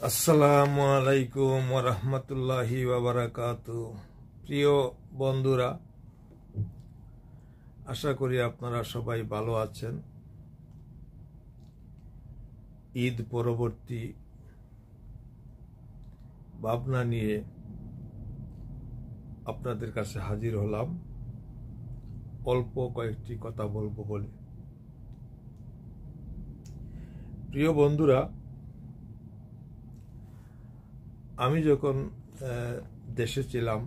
আসসালামু আলাইকুম ওয়া রাহমাতুল্লাহি ওয়া বারাকাতুহু। প্রিয় বন্ধুরা, আশা করি আপনারা সবাই ভালো আছেন। ঈদ পরবর্তী ভাবনা নিয়ে আপনাদের কাছে হাজির হলাম। অল্প কয়েকটি কথা বলবো বলে। প্রিয় বন্ধুরা, আমি যখন দেশে ছিলাম,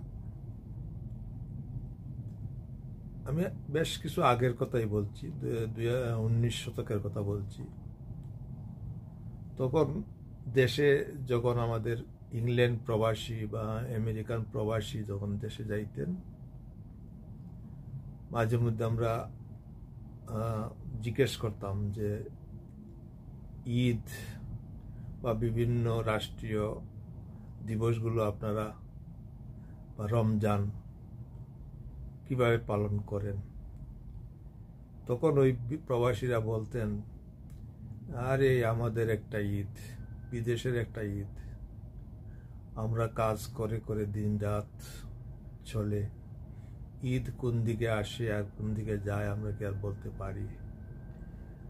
আমি বেশ কিছু আগের কথাই বলছি, 19 শতকের কথা বলছি। তখন দেশে যখন আমাদের ইংল্যান্ড প্রবাসী বা আমেরিকান প্রবাসী যখন দেশে যাইতেন, মাঝে মধ্যে আমরা জিজ্ঞেস করতাম যে ঈদ বা বিভিন্ন রাষ্ট্রীয় দিবসগুলো আপনারা বা রমজান কিভাবে পালন করেন। তখন ওই প্রবাসীরা বলতেন, আরে আমাদের একটা ঈদ, বিদেশের একটা ঈদ, আমরা কাজ করে করে দিন রাত চলে, ঈদ কোন দিকে আসে আর কোন দিকে যায় আমরা কি আর বলতে পারি।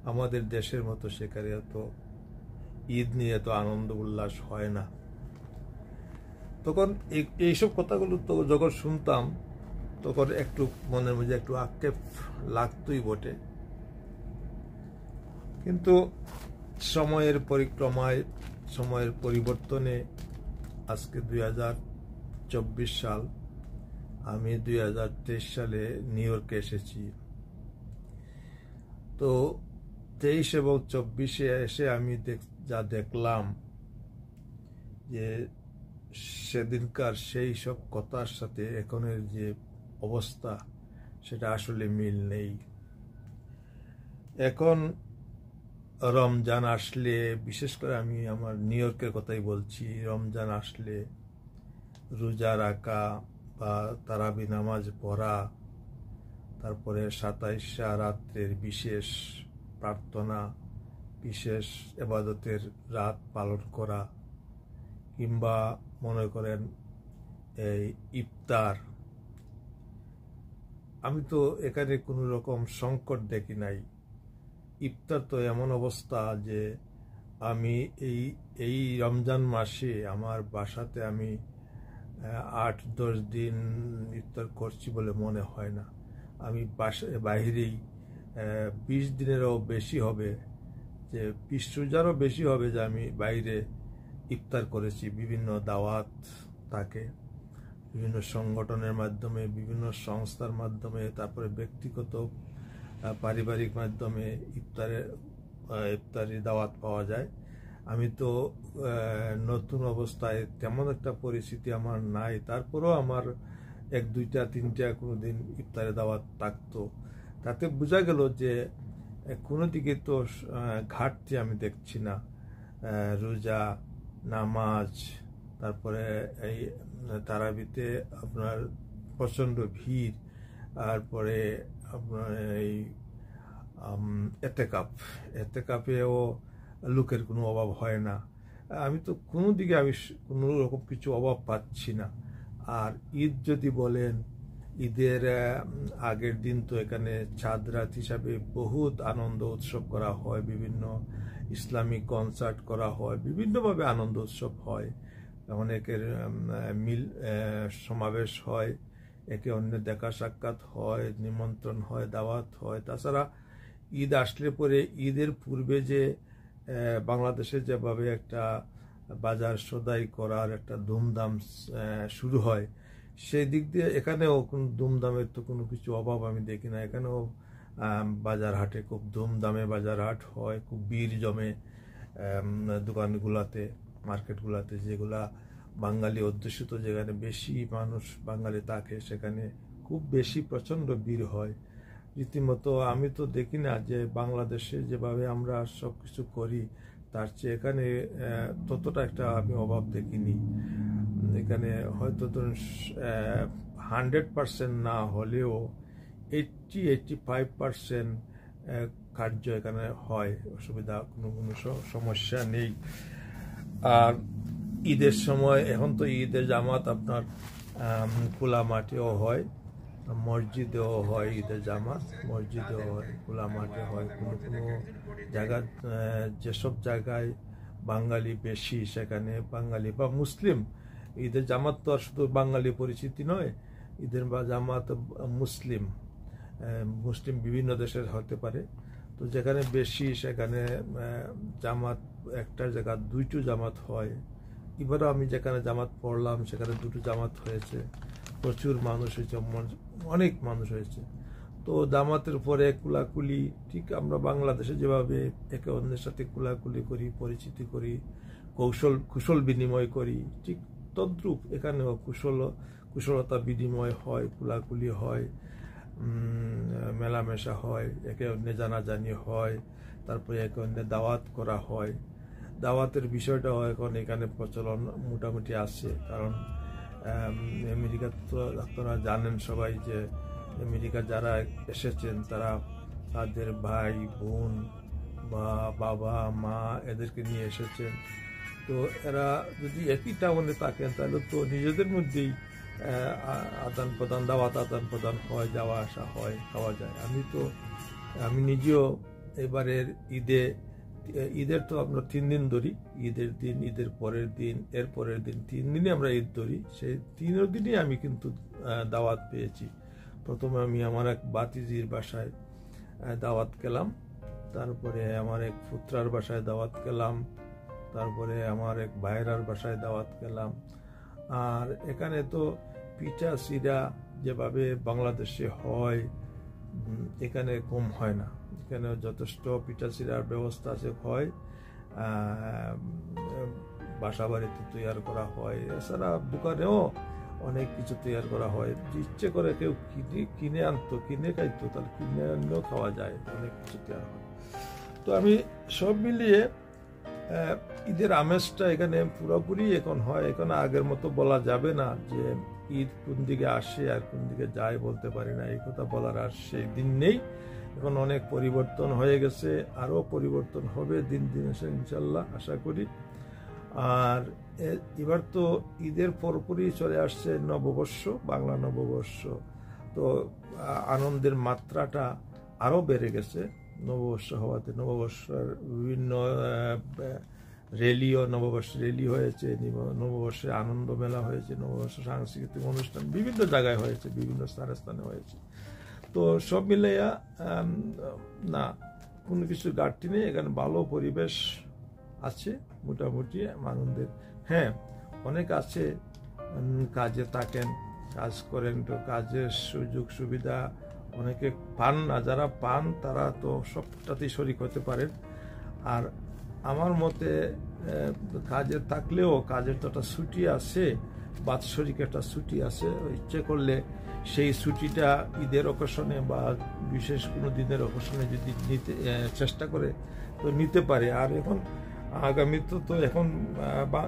আমাদের দেশের মতো সেখানে তো ঈদ নিয়ে তো আনন্দ উল্লাস হয় না। তখন এইসব কথাগুলো তো যখন শুনতাম, তখন একটু মনের মধ্যে একটু আক্ষেপ লাগতোই বটে। কিন্তু সময়ের পরিক্রমায়, সময়ের পরিবর্তনে আজকে 2024 সাল, আমি 2023 সালে নিউ ইয়র্কে এসেছি। তো 23 এবং 24-এ এসে আমি যা দেখলাম যে সেদিনকার সেই সব কথার সাথে এখনের যে অবস্থা, সেটা আসলে মিল নেই। এখন রমজান আসলে, বিশেষ করে আমি আমার নিউ ইয়র্কের কথাই বলছি, রমজান আসলে রোজা রাখা বা তারাবি নামাজ পড়া, তারপরে 27 রাত্রের বিশেষ প্রার্থনা, বিশেষ ইবাদতের রাত পালন করা, কিংবা মনে করেন এই ইফতার, আমি তো এখানে কোনো রকম সংকট দেখি নাই। ইফতার তো এমন অবস্থা যে আমি এই রমজান মাসে আমার বাসাতে আমি 8-10 দিন ইফতার করছি বলে মনে হয় না। আমি বাইরেই 20 দিনেরও বেশি হবে, যে 20 রোজারও বেশি হবে যে আমি বাইরে ইফতার করেছি। বিভিন্ন দাওয়াত থাকে, বিভিন্ন সংগঠনের মাধ্যমে, বিভিন্ন সংস্থার মাধ্যমে, তারপরে ব্যক্তিগত পারিবারিক মাধ্যমে ইফতারি দাওয়াত পাওয়া যায়। আমি তো নতুন অবস্থায় তেমন একটা পরিস্থিতি আমার নাই, তারপরেও আমার 1-2-3টা কোনোদিন ইফতারে দাওয়াত থাকতো। তাতে বোঝা গেল যে কোনো দিকে তো ঘাটতি আমি দেখছি না। রোজা, নামাজ, তারপরে এই তারাবিতে আপনার প্রচণ্ড ভিড়, তারপরে আপনার এই এতেকাপেও লোকের কোনো অভাব হয় না। আমি তো কোনো দিকে আমি কোনো রকম কিছু অভাব পাচ্ছি না। আর ঈদ যদি বলেন, ঈদের আগের দিন তো এখানে চাঁদ রাত হিসাবে বহুত আনন্দ উৎসব করা হয়, বিভিন্ন ইসলামিক কনসার্ট করা হয়, বিভিন্নভাবে আনন্দ উৎসব হয়, অনেকের সমাবেশ হয়, একে অন্যের দেখা সাক্ষাৎ হয়, নিমন্ত্রণ হয়, দাওয়াত হয়। তাছাড়া ঈদ আসলে পরে, ঈদের পূর্বে যে বাংলাদেশে যেভাবে একটা বাজার সদাই করার একটা ধুমধাম শুরু হয়, সেই দিক দিয়ে এখানেও কোনো ধুমধামের তো কোনো কিছু অভাব আমি দেখি না। এখানেও বাজার হাটে খুব ধুমধামে বাজার হাট হয়, খুব ভিড় জমে দোকানগুলাতে, মার্কেটগুলাতে, যেগুলা বাঙালি অধ্যুষিত, যেখানে বেশি মানুষ বাঙালি থাকে, সেখানে খুব বেশি প্রচণ্ড ভিড় হয় রীতিমতো। আমি তো দেখি না যে বাংলাদেশে যেভাবে আমরা সব কিছু করি, তার চেয়ে এখানে ততটা একটা আমি অভাব দেখিনি। এখানে হয়তো ধরুন 100% না হলেও 80-85% কার্য এখানে হয়, অসুবিধা কোনো সমস্যা নেই। আর ঈদের সময়, এখন তো ঈদের জামাত আপনার খোলা মাঠেও হয়, মসজিদেও হয়, ঈদের জামাত মসজিদেও হয়, খোলা মাঠে হয়। কোনো কোনো জায়গা, যেসব জায়গায় বাঙালি বেশি, সেখানে বাঙালি বা মুসলিম, ঈদের জামাত তো আর শুধু বাঙালি পরিচিতি নয়, ঈদের বা জামাত মুসলিম মুসলিম বিভিন্ন দেশের হতে পারে। তো যেখানে বেশি সেখানে জামাত, একটা জায়গা দুইটো জামাত হয়। এবারও আমি যেখানে জামাত পড়লাম সেখানে দুটো জামাত হয়েছে, প্রচুর মানুষ হয়েছে, অনেক মানুষ হয়েছে। তো জামাতের পরে কুলাকুলি, ঠিক আমরা বাংলাদেশে যেভাবে একে অন্যের সাথে কুলাকুলি করি, পরিচিতি করি, কুশল বিনিময় করি, ঠিক তদ্রূপ এখানেও কুশলতা বিনিময় হয়, কুলাকুলি হয়, মেলামেশা হয়, একে অন্যে জানাজানি হয়, তারপরে একে অন্যে দাওয়াত করা হয়। দাওয়াতের বিষয়টাও এখন এখানে প্রচলন মোটামুটি আছে, কারণ আমেরিকা তো আপনারা জানেন সবাই যে আমেরিকা যারা এসেছেন তারা তাদের ভাই বোন বা বাবা মা এদেরকে নিয়ে এসেছেন। তো এরা যদি একই টাউনে থাকেন তাহলে তো নিজেদের মধ্যেই আদান প্রদান, দাওয়াত আদান প্রদান হয়, যাওয়া আসা হয়, খাওয়া যায়। আমি নিজেও এবারের ঈদের তো আমরা 3 দিন ধরি, ঈদের দিন, ঈদের পরের দিন, এর পরের দিন, 3 দিনই আমরা ঈদ ধরি। সেই 3 দিনই আমি কিন্তু দাওয়াত পেয়েছি। প্রথমে আমি আমার এক বাতিজির বাসায় দাওয়াত খেলাম, তারপরে আমার এক পুত্রার বাসায় দাওয়াত খেলাম, তারপরে আমার এক ভাইরার বাসায় দাওয়াত খেলাম। আর এখানে তো পিঠা সিরা যেভাবে বাংলাদেশে হয় এখানে কম হয় না, এখানে যথেষ্ট পিঠা সিরার ব্যবস্থা আছে, হয় বাসা বাড়িতে তৈরি করা হয়, এছাড়া দোকানেও অনেক কিছু তৈরি করা হয়। ইচ্ছে করে কেউ কিনে আনতো, কিনে খাইতো, তাহলে কিনে আনলেও খাওয়া যায়, অনেক কিছু তৈরি হয়। তো আমি সব মিলিয়ে ঈদের আমেজটা এখানে পুরোপুরি এখন হয়। এখন আগের মতো বলা যাবে না যে ঈদ কোন দিকে আসে আর কোন দিকে যায়, বলতে পারি না, এই কথা বলার আর সেই দিন নেই। এখন অনেক পরিবর্তন হয়ে গেছে, আরও পরিবর্তন হবে দিন দিন এসে ইনশাল্লাহ, আশা করি। আর এবার তো ঈদের পরপরই চলে আসছে নববর্ষ, বাংলা নববর্ষ। তো আনন্দের মাত্রাটা আরও বেড়ে গেছে নববর্ষ হওয়াতে। নববর্ষের বিভিন্ন নববর্ষ র্যালি হয়েছে, নববর্ষে আনন্দ মেলা হয়েছে, নববর্ষ সাংস্কৃতিক অনুষ্ঠান বিভিন্ন জায়গায় হয়েছে, বিভিন্ন স্থানে হয়েছে। তো সব মিলাইয়া না কোনো কিছু ঘাটতি নেই, এখানে ভালো পরিবেশ আছে মোটামুটি আনন্দের। হ্যাঁ, অনেক আছে কাজে থাকেন, কাজ করেন, তো কাজের সুযোগ সুবিধা অনেকে পান না, যারা পান তারা তো সবটাতেই শরিক হতে পারেন। আর আমার মতে কাজে থাকলেও কাজের তো একটা ছুটি আছে, বাৎসরিক একটা ছুটি আছে, ইচ্ছে করলে সেই ছুটিটা ঈদের অকেশনে বা বিশেষ কোনো দিনের অকেশনে যদি নিতে চেষ্টা করে তো নিতে পারে। আর এখন আগামীতে তো এখন বা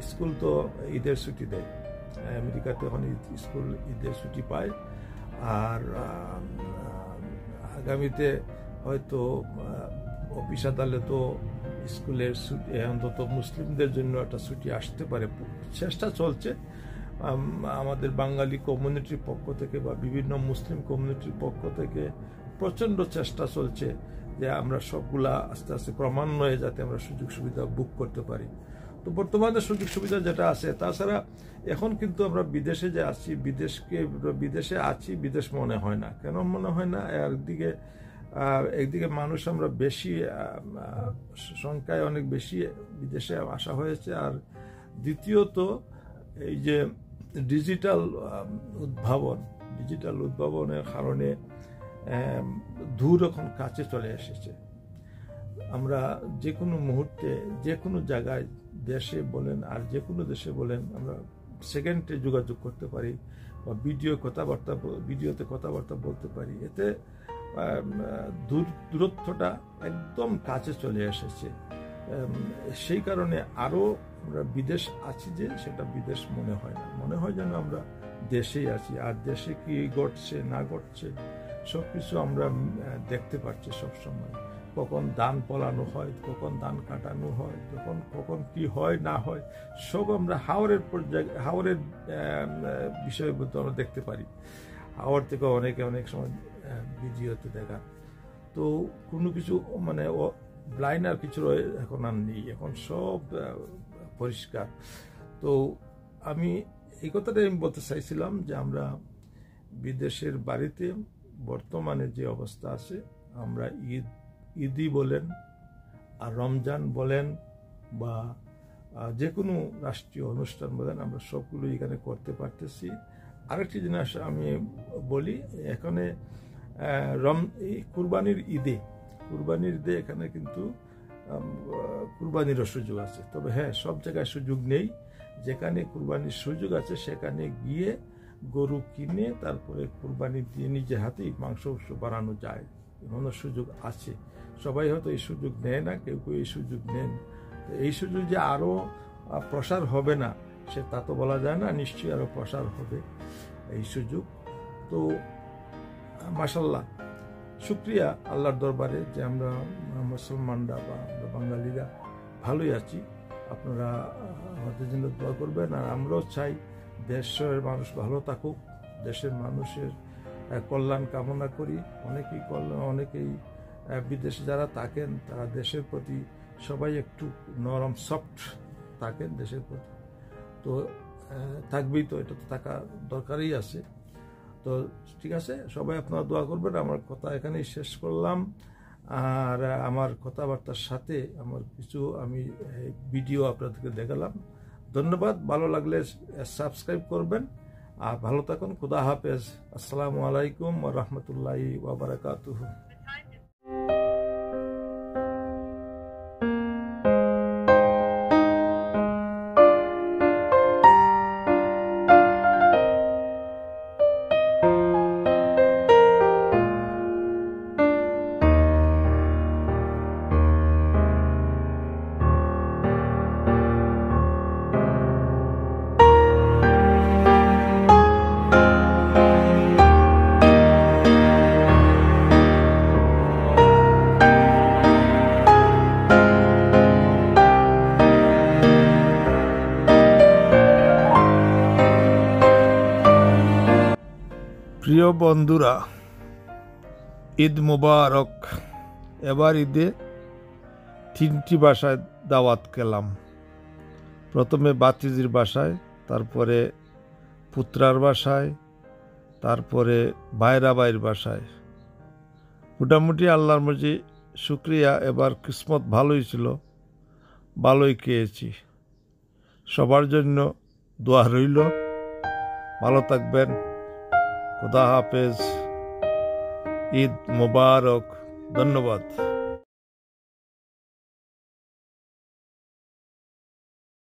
স্কুল তো ঈদের ছুটি দেয়, আমেরিকাতে এখন স্কুল ঈদের ছুটি পায়। আর আগামীতে হয়তো অফিস আদালতে স্কুলের ছুটি, অন্তত মুসলিমদের জন্য একটা ছুটি আসতে পারে, চেষ্টা চলছে আমাদের বাঙালি কমিউনিটির পক্ষ থেকে বা বিভিন্ন মুসলিম কমিউনিটির পক্ষ থেকে প্রচণ্ড চেষ্টা চলছে যে আমরা সবগুলা আস্তে আস্তে ক্রমান্বয়ে যাতে আমরা সুযোগ সুবিধা বুক করতে পারি। তো বর্তমানে সুযোগ সুবিধা যেটা আছে, তাছাড়া এখন কিন্তু আমরা বিদেশে যে আছি, বিদেশে আছি বিদেশ মনে হয় না। কেন মনে হয় না? একদিকে মানুষ আমরা বেশি সংখ্যায় অনেক বেশি বিদেশে আসা হয়েছে, আর দ্বিতীয়ত এই যে ডিজিটাল উদ্ভাবনের কারণে দূর এখন কাছে চলে এসেছে। আমরা যে কোনো মুহূর্তে যে কোনো জায়গায়, দেশে বলেন আর যে কোনো দেশে বলেন, আমরা সেকেন্ডে যোগাযোগ করতে পারি বা ভিডিওতে কথাবার্তা বলতে পারি। এতে দূরত্বটা একদম কাছে চলে এসেছে। সেই কারণে আরও আমরা বিদেশ আছি যে সেটা বিদেশ মনে হয় না, মনে হয় যেন আমরা দেশেই আছি। আর দেশে কি ঘটছে না ঘটছে সব কিছু আমরা দেখতে পাচ্ছি সবসময়। কখন ধান ফলানো হয়, কখন ধান কাটানো হয়, কখন কি হয় না হয়, সব আমরা হাওরের বিষয়ের মধ্যে আমরা দেখতে পারি। হাওর থেকে অনেক সময় ভিডিওতে দেখা। তো কোনো কিছু মানে ব্লাইন্ড আর কিছু এখন আর নেই, এখন সব পরিষ্কার। তো আমি এই কথাটাই আমি বলতে চাইছিলাম যে আমরা বিদেশের বাড়িতে বর্তমানে যে অবস্থা আছে, আমরা ঈদই বলেন আর রমজান বলেন বা যে কোনো রাষ্ট্রীয় অনুষ্ঠান বলেন, আমরা সবগুলো এখানে করতে পারতেছি। আরেকটি জিনিস আমি বলি, এখানে কুরবানির ঈদে এখানে কিন্তু কুরবানিরও সুযোগ আছে। তবে হ্যাঁ, সব জায়গায় সুযোগ নেই। যেখানে কুরবানির সুযোগ আছে সেখানে গিয়ে গরু কিনে তারপরে কুরবানি দিয়ে নিজের হাতেই মাংস বানানো যায়, এমনও সুযোগ আছে। সবাই হয়তো এই সুযোগ নেয় না, কেউ এই সুযোগ নেন। তো এই সুযোগ যে আরও প্রসার হবে না তা তো বলা যায় না, নিশ্চয়ই আরও প্রসার হবে এই সুযোগ। তো মাশাআল্লাহ, শুকরিয়া আল্লাহর দরবারে যে আমরা মুসলমানরা বা আমরা বাঙালিরা ভালোই আছি। আপনারা আমাদের জন্য দোয়া করবেন, আর আমরাও চাই দেশের মানুষ ভালো থাকুক, দেশের মানুষের কল্যাণ কামনা করি। অনেকেই বিদেশে যারা থাকেন তারা দেশের প্রতি সবাই একটু নরম সফট থাকেন দেশের প্রতি। তো থাকবেই, তো এটা তো থাকা দরকারই আছে। তো ঠিক আছে, সবাই আপনারা দোয়া করবেন। আমার কথা এখানেই শেষ করলাম। আর আমার কথাবার্তার সাথে আমার কিছু আমি ভিডিও আপনাদেরকে দেখালাম। ধন্যবাদ। ভালো লাগলে সাবস্ক্রাইব করবেন। আর ভালো থাকুন। খুদা হাফেজ। আসসালামু আলাইকুম ওয়া রাহমাতুল্লাহি ওয়া বারাকাতুহু। প্রিয় বন্ধুরা, ঈদ মুবারক। এবার ঈদে 3টি বাসায় দাওয়াত খেলাম। প্রথমে বাতিজির বাসায়, তারপরে পুত্রার বাসায়, তারপরে ভাইয়ের বাসায়। মোটামুটি আল্লাহর মর্জি, শুকরিয়া। এবার কিসমত ভালোই ছিল, ভালোই খেয়েছি। সবার জন্য দোয়া রইল। ভালো থাকবেন। খুদা হাফেজ। ঈদ মুবারক। ধন্যবাদ।